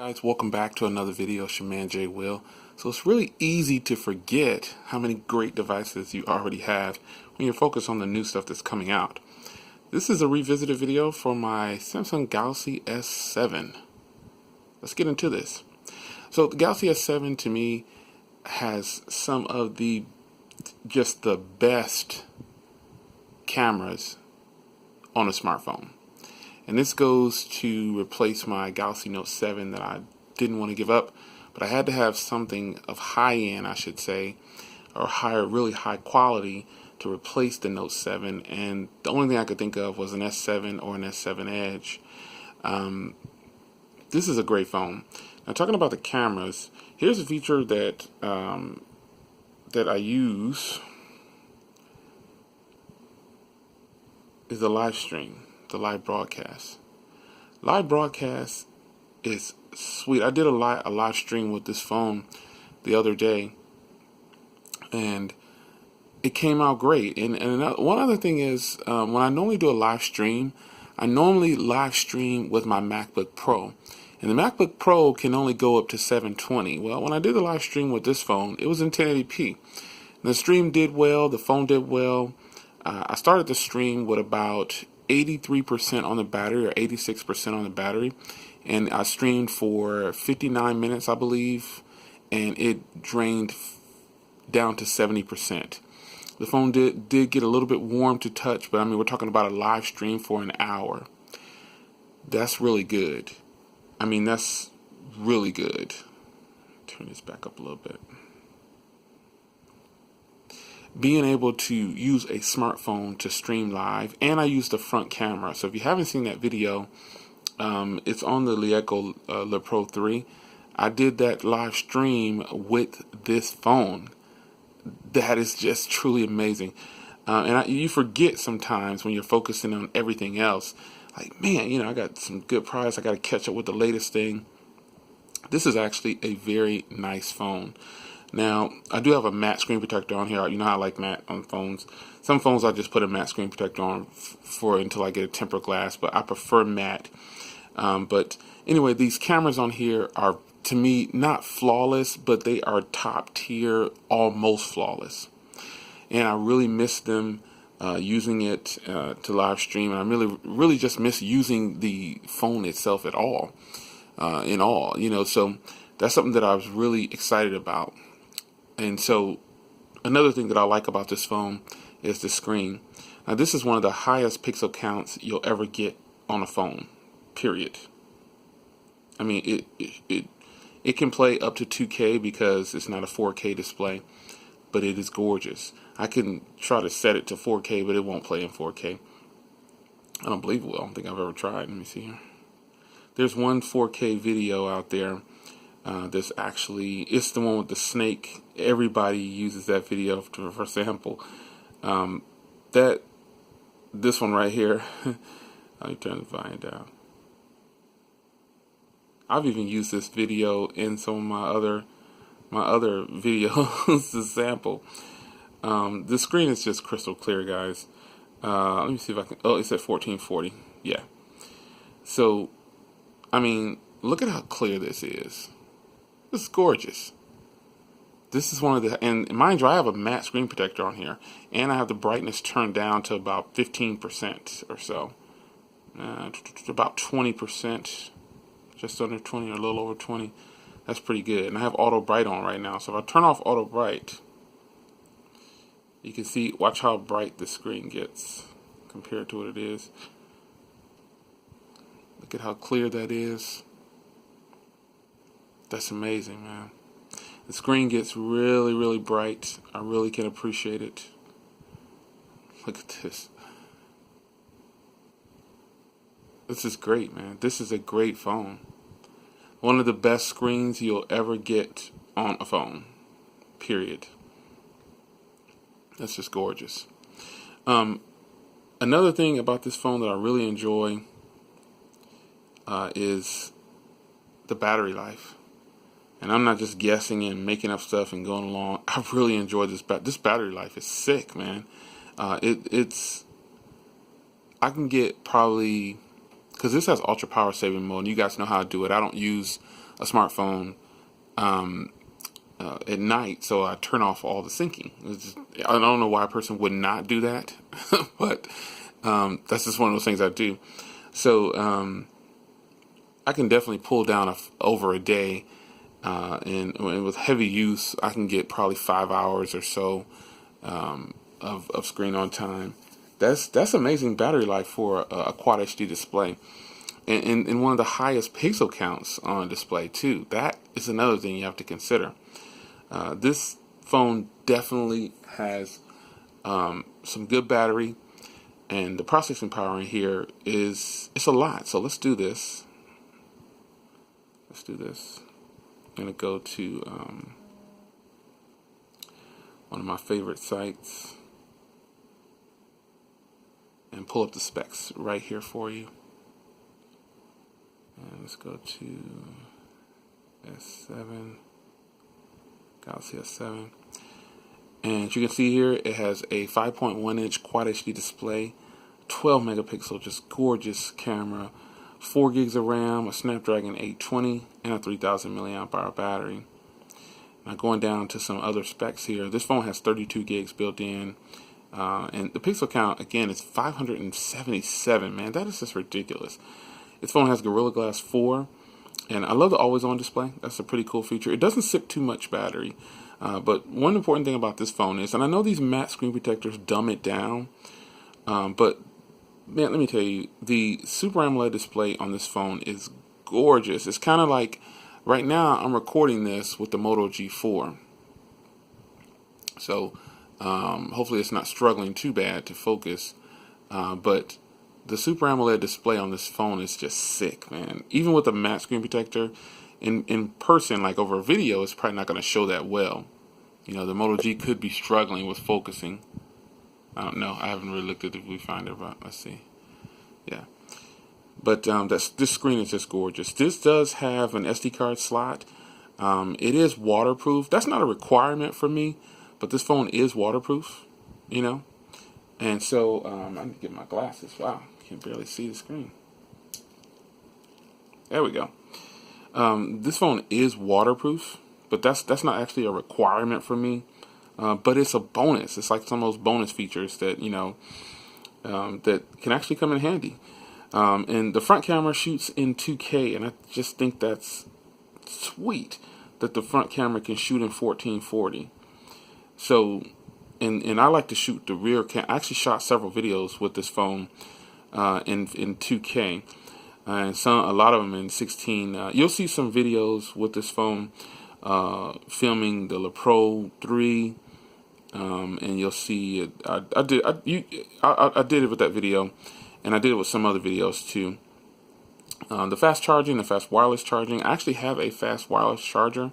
Guys, welcome back to another video. It's your man Jay Will. So it's really easy to forget how many great devices you already have when you're focused on the new stuff that's coming out. This is a revisited video for my Samsung Galaxy S7. Let's get into this. So the Galaxy S7 to me has some of the best cameras on a smartphone. And this goes to replace my Galaxy Note 7 that I didn't want to give up, but I had to have something of high end, I should say, or really high quality to replace the Note 7. And the only thing I could think of was an S7 or an S7 Edge. This is a great phone. Now, talking about the cameras, here's a feature that I use is the live stream. The live broadcast. Live broadcast is sweet. I did a live stream with this phone the other day, and it came out great. And one other thing is, when I normally do a live stream, I normally live stream with my MacBook Pro, and the MacBook Pro can only go up to 720. Well, when I did the live stream with this phone, it was in 1080p. The stream did well. The phone did well. I started the stream with about 83% on the battery or 86% on the battery, and I streamed for 59 minutes, I believe, and it drained down to 70%. The phone did get a little bit warm to touch, but I mean, we're talking about a live stream for an hour. That's really good. I mean, that's really good. Turn this back up a little bit. Being able to use a smartphone to stream live, and I use the front camera. So if you haven't seen that video, it's on the Lieco Le Pro 3. I did that live stream with this phone. That is just truly amazing. You forget sometimes when you're focusing on everything else. Like, man, I got some good price. I got to catch up with the latest thing. This is actually a very nice phone. Now, I do have a matte screen protector on here. You know how I like matte on phones. Some phones I just put a matte screen protector on for until I get a tempered glass, but I prefer matte. But anyway, these cameras on here are, to me, not flawless, but they are top tier, almost flawless. And I really miss them using it to live stream, and I really just miss using the phone itself at all. So that's something that I was really excited about. And so another thing that I like about this phone is the screen. Now, this is one of the highest pixel counts you'll ever get on a phone, period. I mean, it can play up to 2K because it's not a 4K display, but it is gorgeous. I can try to set it to 4K, but it won't play in 4K. I don't believe it will. I don't think I've ever tried. Let me see here. There's one 4K video out there. It's the one with the snake. Everybody uses that video for sample. This one right here. Let me turn the volume down. I've even used this video in some of my other videos to sample. The screen is just crystal clear, guys. Let me see if I can. Oh, it's at 1440. Yeah. So, I mean, look at how clear this is. This is gorgeous. This is one of the, and mind you, I have a matte screen protector on here, and I have the brightness turned down to about 15% or so. About 20%, just under 20 or a little over 20. That's pretty good. And I have auto bright on right now, so if I turn off auto bright, you can see, watch how bright the screen gets compared to what it is. Look at how clear that is. That's amazing, man. The screen gets really, really bright. I really can appreciate it. Look at this. This is great, man. This is a great phone. One of the best screens you'll ever get on a phone. Period. That's just gorgeous. Another thing about this phone that I really enjoy is the battery life. And I'm not just guessing and making up stuff and going along. I really enjoy this. This battery life is sick, man. It's I can get probably, because this has ultra power saving mode, and you guys know how to do it. I don't use a smartphone at night, so I turn off all the syncing. I don't know why a person would not do that, but that's just one of those things I do. So I can definitely pull down over a day, and with heavy use, I can get probably 5 hours or so of screen on time. That's amazing battery life for a quad HD display, and one of the highest pixel counts on a display too. That is another thing you have to consider. This phone definitely has some good battery, and the processing power in here it's a lot. So let's do this. I'm gonna go to one of my favorite sites and pull up the specs right here for you. And let's go to S7, Galaxy S7. And as you can see here, it has a 5.1 inch Quad HD display, 12 megapixel, just gorgeous camera, 4 gigs of RAM, a Snapdragon 820, and a 3000 milliamp hour battery. Now going down to some other specs here, this phone has 32 gigs built in, and the pixel count again is 577. Man, that is just ridiculous. This phone has Gorilla Glass 4, and I love the always-on display. That's a pretty cool feature. It doesn't sip too much battery, but one important thing about this phone is, and I know these matte screen protectors dumb it down, but man, let me tell you, the Super AMOLED display on this phone is gorgeous. It's kind of like, right now I'm recording this with the Moto G4, so hopefully it's not struggling too bad to focus, but the Super AMOLED display on this phone is just sick, man. Even with a matte screen protector, in person, like over a video, it's probably not going to show that well. You know, the Moto G could be struggling with focusing. I don't know. I haven't really looked at the viewfinder, but let's see. Yeah. But this screen is just gorgeous. This does have an SD card slot. It is waterproof. That's not a requirement for me, but this phone is waterproof, you know. And so I need to get my glasses. Wow, I can barely see the screen. There we go. This phone is waterproof, but that's not actually a requirement for me. But it's a bonus. It's like some of those bonus features that, you know, that can actually come in handy. And the front camera shoots in 2K, and I just think that's sweet that the front camera can shoot in 1440. So, and I like to shoot the rear cam. I actually shot several videos with this phone in 2K, and a lot of them in 16. You'll see some videos with this phone filming the Le Pro 3. And you'll see it. I did it with that video, and I did it with some other videos too. The fast charging, the fast wireless charging. I actually have a fast wireless charger,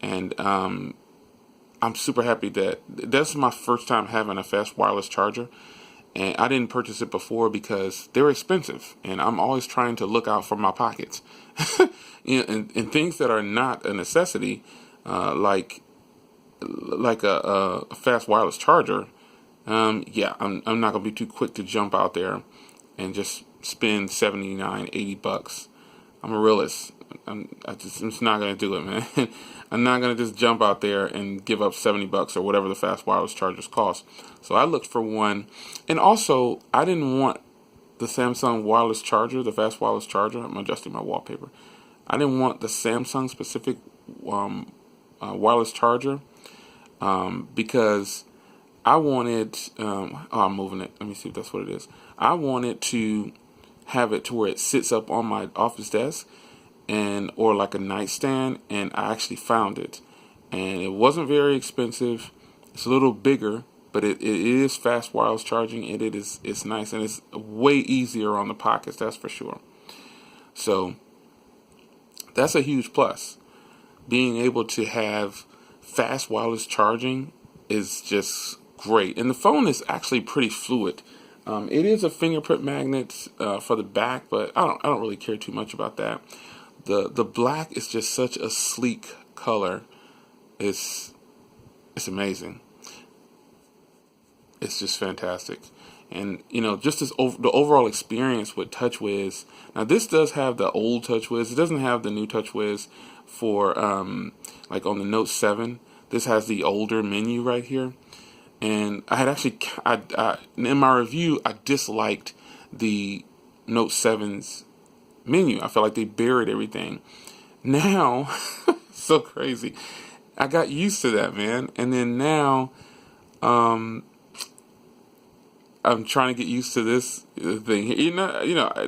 and I'm super happy that that's my first time having a fast wireless charger. And I didn't purchase it before because they're expensive, and I'm always trying to look out for my pockets. You know, and things that are not a necessity, like a fast wireless charger, yeah, I'm not gonna be too quick to jump out there and just spend $79, $80. I'm a realist. I'm just not gonna do it, man. I'm not gonna just jump out there and give up $70 or whatever the fast wireless chargers cost. So I looked for one, and also I didn't want the Samsung wireless charger, the fast wireless charger. I'm adjusting my wallpaper. I didn't want the Samsung specific wireless charger. Because I wanted, I'm moving it. Let me see if that's what it is. I wanted to have it to where it sits up on my office desk or like a nightstand, and I actually found it, and it wasn't very expensive. It's a little bigger, but it is fast wireless charging, and it's nice, and it's way easier on the pockets, that's for sure. So that's a huge plus. Being able to have fast wireless charging is just great, and the phone is actually pretty fluid. It is a fingerprint magnet for the back, but I don't really care too much about that. The black is just such a sleek color. It's amazing. It's just fantastic. And just the overall experience with TouchWiz. Now this does have the old TouchWiz. It doesn't have the new TouchWiz for like on the Note 7. This has the older menu right here. And I had actually, in my review, I disliked the Note 7's menu. I felt like they buried everything. Now, so crazy. I got used to that, man. And then now, I'm trying to get used to this thing.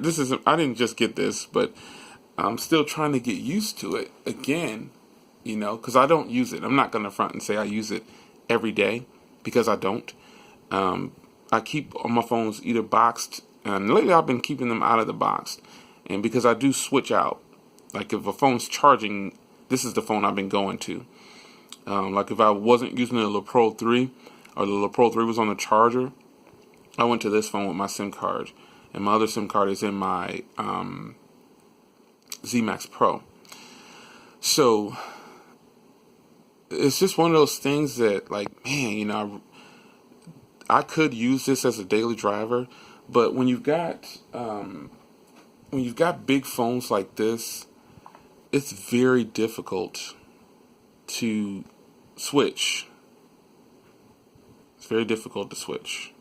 This isn't. I didn't just get this, but I'm still trying to get used to it again. Because I don't use it. I'm not going to front and say I use it every day, because I don't. I keep all my phones either boxed, and lately I've been keeping them out of the box. And because I do switch out, like if a phone's charging, this is the phone I've been going to. Like if I wasn't using the La Pro 3, or the La Pro 3 was on the charger, I went to this phone with my SIM card, and my other SIM card is in my Z Max Pro. So it's just one of those things that, like, man, I could use this as a daily driver, but when you've got big phones like this, it's very difficult to switch. It's very difficult to switch.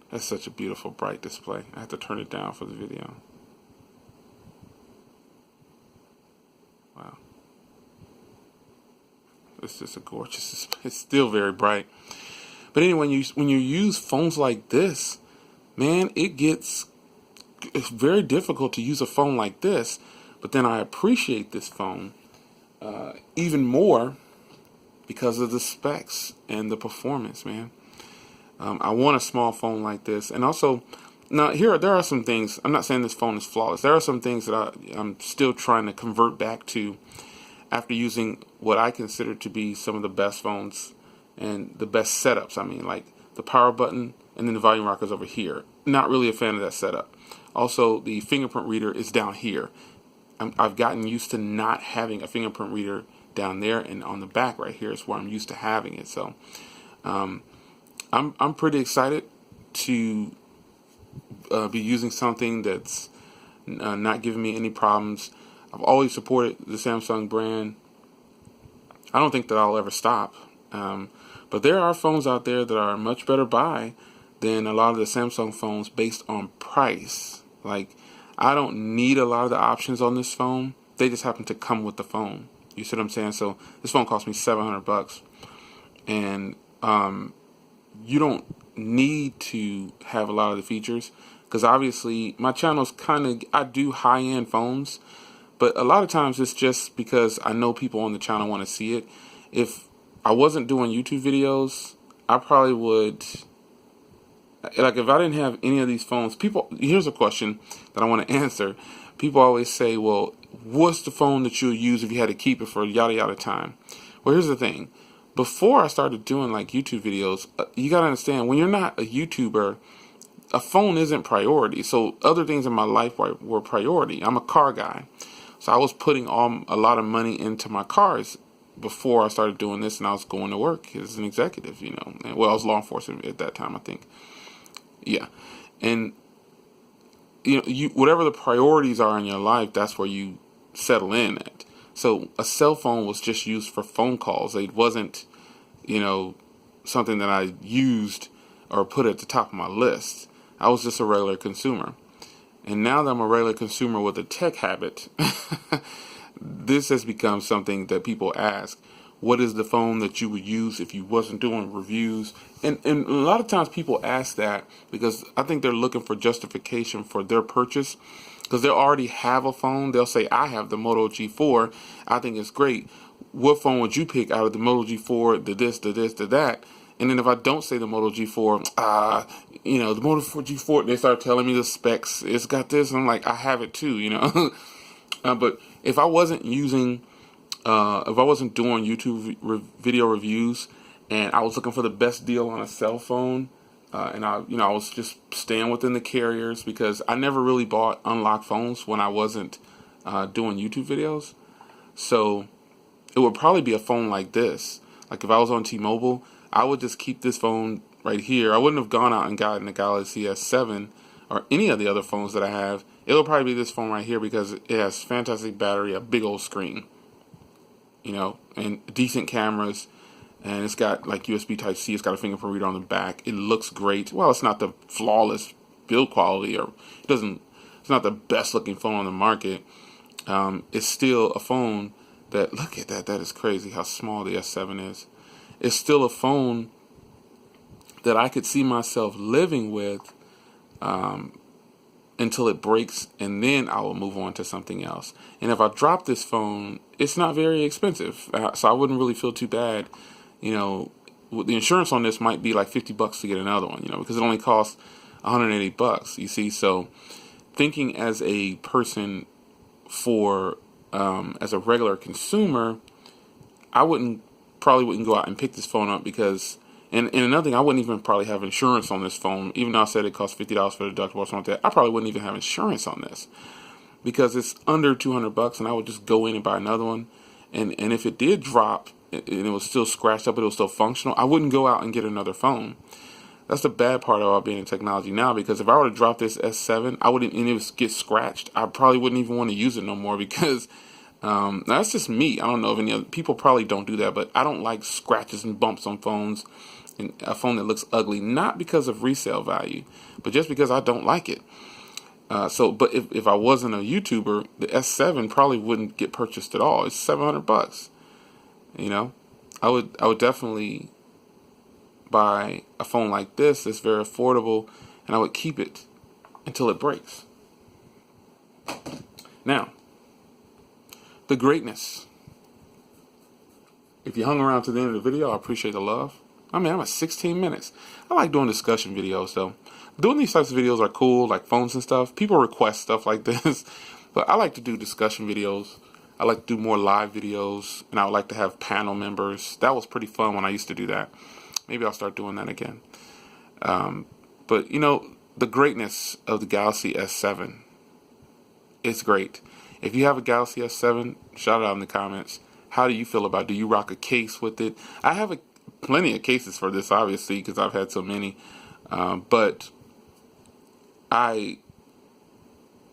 That's such a beautiful, bright display. I have to turn it down for the video. Wow. It's just a gorgeous display. It's still very bright. But anyway, when you use phones like this, man, it's very difficult to use a phone like this. But then I appreciate this phone even more because of the specs and the performance, man. I want a small phone like this. And also, now there are some things. I'm not saying this phone is flawless. There are some things that I'm still trying to convert back to after using what I consider to be some of the best phones and the best setups. I mean, like the power button and then the volume rockers over here. Not really a fan of that setup. Also, the fingerprint reader is down here. I've gotten used to not having a fingerprint reader down there, and on the back right here is where I'm used to having it. So I'm pretty excited to be using something that's not giving me any problems. I've always supported the Samsung brand. I don't think that I'll ever stop. But there are phones out there that are a much better buy than a lot of the Samsung phones based on price. Like, I don't need a lot of the options on this phone. They just happen to come with the phone. You see what I'm saying? So this phone cost me $700, and you don't need to have a lot of the features, because obviously my channel's I do high-end phones, but a lot of times it's just because I know people on the channel want to see it. If I wasn't doing YouTube videos, I probably would, like, if I didn't have any of these phones, here's a question that I want to answer. People always say, well, what's the phone that you'll use if you had to keep it for yada yada time? Well, here's the thing. Before I started doing like YouTube videos, you gotta understand, when you're not a YouTuber, a phone isn't priority. So other things in my life were priority. I'm a car guy, so I was putting a lot of money into my cars before I started doing this, and I was going to work as an executive, And, well, I was law enforcement at that time, I think. Yeah, and whatever the priorities are in your life, that's where you settle in at. So a cell phone was just used for phone calls. It wasn't, something that I used or put at the top of my list. I was just a regular consumer. And now that I'm a regular consumer with a tech habit, this has become something that people ask. What is the phone that you would use if you wasn't doing reviews? And a lot of times people ask that because I think they're looking for justification for their purchase. Because they already have a phone. They'll say, I have the Moto G4. I think it's great. What phone would you pick out of the Moto G4, the this, the this, the that? And then if I don't say the Moto G4, the Moto G4, they start telling me the specs. It's got this. And I'm like, I have it too, But if I wasn't doing YouTube video reviews, and I was looking for the best deal on a cell phone, and I was just staying within the carriers, because I never really bought unlocked phones when I wasn't doing YouTube videos. So it would probably be a phone like this. Like if I was on T-Mobile, I would just keep this phone right here. I wouldn't have gone out and gotten the Galaxy S7 or any of the other phones that I have. It'll probably be this phone right here because it has fantastic battery, a big old screen, you know, and decent cameras. And it's got like USB Type-C. It's got a fingerprint reader on the back. It looks great. Well, it's not the flawless build quality, or it's not the best looking phone on the market. It's still a phone that, look at that. That is crazy how small the S7 is. It's still a phone that I could see myself living with until it breaks, and then I will move on to something else. And if I drop this phone, it's not very expensive, so I wouldn't really feel too bad. You know, the insurance on this might be like $50 to get another one, you know, because it only costs $180, you see. So thinking as a person as a regular consumer, I probably wouldn't go out and pick this phone up because, and another thing, I wouldn't even probably have insurance on this phone. Even though I said it costs $50 for the deductible or something like that, I probably wouldn't even have insurance on this because it's under $200, and I would just go in and buy another one. And if it did drop and it was still scratched up, but it was still functional, I wouldn't go out and get another phone. That's the bad part about being in technology now, because if I were to drop this S7, and it would get scratched, I probably wouldn't even want to use it no more because that's just me. I don't know if any other people probably don't do that, but I don't like scratches and bumps on phones, and a phone that looks ugly, not because of resale value, but just because I don't like it. But if I wasn't a YouTuber, the S7 probably wouldn't get purchased at all. It's $700. You know, I would definitely buy a phone like this that's very affordable, and I would keep it until it breaks. Now, the greatness. If you hung around to the end of the video, I appreciate the love. I mean, I'm at 16 minutes. I like doing discussion videos, though. Doing these types of videos are cool, like phones and stuff. People request stuff like this, but I like to do discussion videos. I like to do more live videos, and I would like to have panel members. That was pretty fun when I used to do that. Maybe I'll start doing that again. But, you know, the greatness of the Galaxy S7, it's great. If you have a Galaxy S7, shout it out in the comments. How do you feel about it? Do you rock a case with it? I have plenty of cases for this, obviously, because I've had so many. But I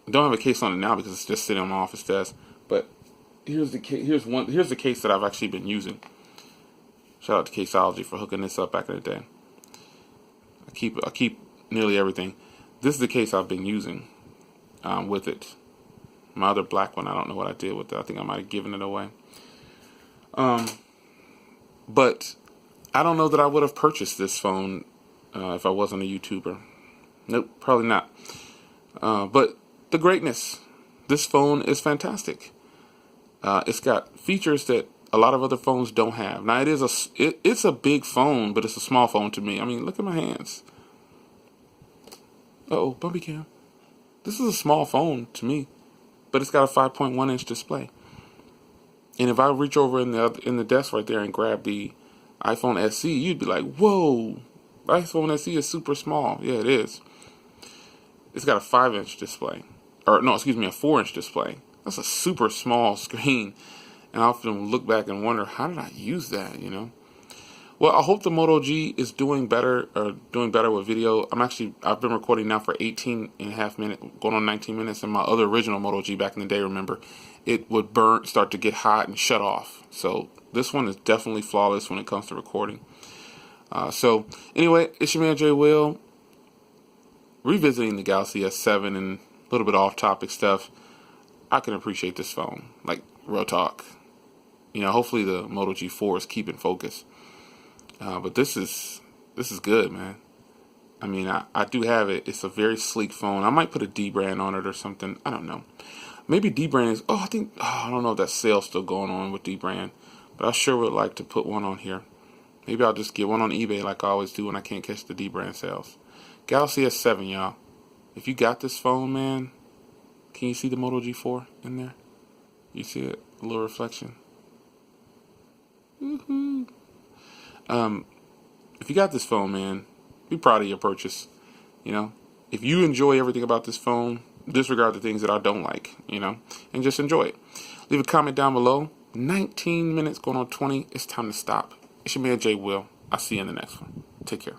don't have a case on it now because it's just sitting on my office desk. But here's the case that I've actually been using. Shout out to Caseology for hooking this up back in the day. I keep nearly everything. This is the case I've been using with it. My other black one, I don't know what I did with it. I think I might have given it away. But I don't know that I would have purchased this phone if I wasn't a YouTuber. Nope, probably not. But the greatness. This phone is fantastic. It's got features that a lot of other phones don't have. Now it's a big phone, but it's a small phone to me. I mean, look at my hands. Uh-oh, bumpy cam. This is a small phone to me, but it's got a 5.1 inch display. And if I reach over in the desk right there and grab the iPhone SE, you'd be like, whoa, iPhone SE is super small. Yeah, it is. It's got a 5-inch display. Or, no, excuse me, a 4-inch display. That's a super small screen. And I often look back and wonder, how did I use that, you know? Well, I hope the Moto G is doing better with video. I've been recording now for 18 and a half minutes, going on 19 minutes. And my other original Moto G back in the day, remember, it would start to get hot and shut off. So this one is definitely flawless when it comes to recording. So anyway, it's your man Jay Will, revisiting the Galaxy S7 and a little bit off-topic stuff. I can appreciate this phone, like real talk. You know, hopefully the Moto G4 is keeping focus. But this is good, man. I mean, I do have it. It's a very sleek phone. I might put a D brand on it or something. I don't know. Maybe D brand is. I don't know if that sale's still going on with D brand, but I sure would like to put one on here. Maybe I'll just get one on eBay like I always do when I can't catch the D brand sales. Galaxy S7, y'all. If you got this phone, man, can you see the Moto G4 in there? You see it? A little reflection. Woohoo! If you got this phone, man, be proud of your purchase. You know, if you enjoy everything about this phone, disregard the things that I don't like, you know, and just enjoy it. Leave a comment down below. 19 minutes going on 20. It's time to stop. It's your man Jay Will. I'll see you in the next one. Take care.